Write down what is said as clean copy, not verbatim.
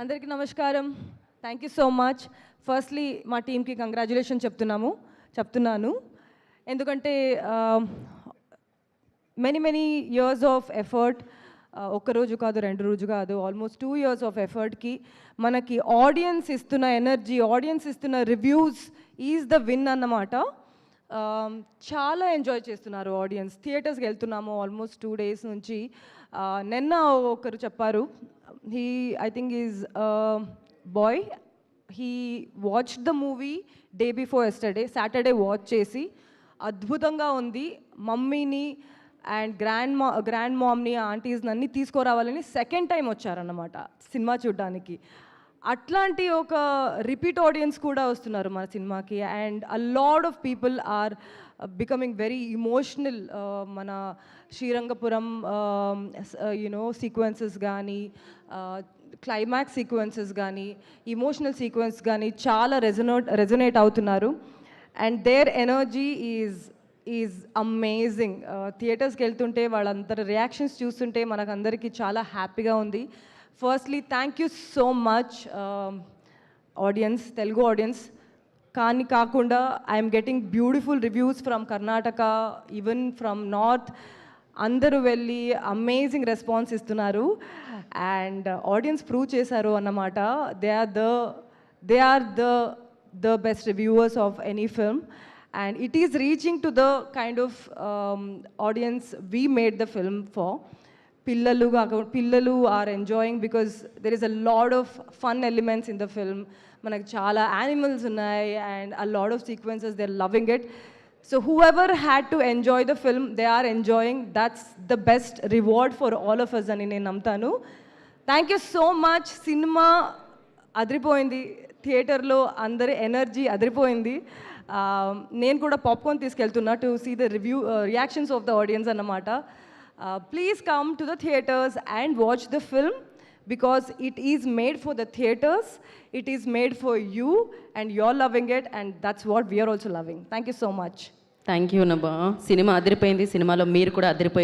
అందరికీ నమస్కారం. Thank you so much. Firstly మా టీమ్కి కంగ్రాచులేషన్ చెప్తున్నాను. ఎందుకంటే మెనీ ఇయర్స్ ఆఫ్ ఎఫర్ట్, ఒక్కరోజు కాదు, 2 రోజు కాదు, ఆల్మోస్ట్ 2 years ఆఫ్ ఎఫర్ట్కి మనకి ఆడియన్స్ ఇస్తున్న ఎనర్జీ, ఆడియన్స్ ఇస్తున్న రివ్యూస్ ఈజ్ ద విన్ అన్నమాట. చాలా ఎంజాయ్ చేస్తున్నారు ఆడియన్స్. థియేటర్స్కి వెళ్తున్నాము ఆల్మోస్ట్ 2 days నుంచి. నిన్న ఒకరు చెప్పారు, I think is boy, he watched the movie day before yesterday, Saturday watch చేసి అద్భుతంగా ఉంది, మమ్మీని అండ్ గ్రాండ్ మామ్ని, ఆంటీస్ని అన్నీ తీసుకురావాలని సెకండ్ టైం వచ్చారన్నమాట సినిమా చూడడానికి. అట్లాంటి ఒక రిపీట్ ఆడియన్స్ కూడా వస్తున్నారు మన సినిమాకి. And a lot of people are becoming very emotional. మన శ్రీరంగపురం సీక్వెన్సెస్ కానీ, క్లైమాక్స్ సీక్వెన్సెస్ కానీ, ఇమోషనల్ సీక్వెన్స్ కానీ చాలా రెజొనేట్ అవుతున్నారు. And their energy is amazing. థియేటర్స్కి వెళ్తుంటే వాళ్ళందరి రియాక్షన్స్ చూస్తుంటే మనకందరికీ చాలా హ్యాపీగా ఉంది. Firstly thank you so much audience, Telugu audience. కానీ కాకుండా I'm getting beautiful reviews from Karnataka, even from north. అందరూ వెళ్ళి అమేజింగ్ రెస్పాన్స్ ఇస్తున్నారు. అండ్ ఆడియన్స్ ప్రూవ్ చేశారు అన్నమాట. They are the best reviewers of any film. And it is reaching to the kind of audience we made the film for. Pillalu are enjoying because there is a lot of fun elements in the film. Manaku chaala animals unnai and a lot of sequences, they're loving it. So whoever had to enjoy the film, they are enjoying. That's the best reward for all of us ani nenu namtanu. Thank you so much. Cinema adripoyindi, థియేటర్లో అందరి energy అదిరిపోయింది. నేను కూడా popcorn తీసుకెళ్తున్నా to see the reactions of the audience అన్నమాట. Please come to the theatres and watch the film because it is made for the theatres, it is made for you and you're loving it and that's what we're also loving. Thank you so much. Thank you Nabha. Cinema అదిరిపోయింది, సినిమాలో మీరు కూడా అదిరిపోయారు.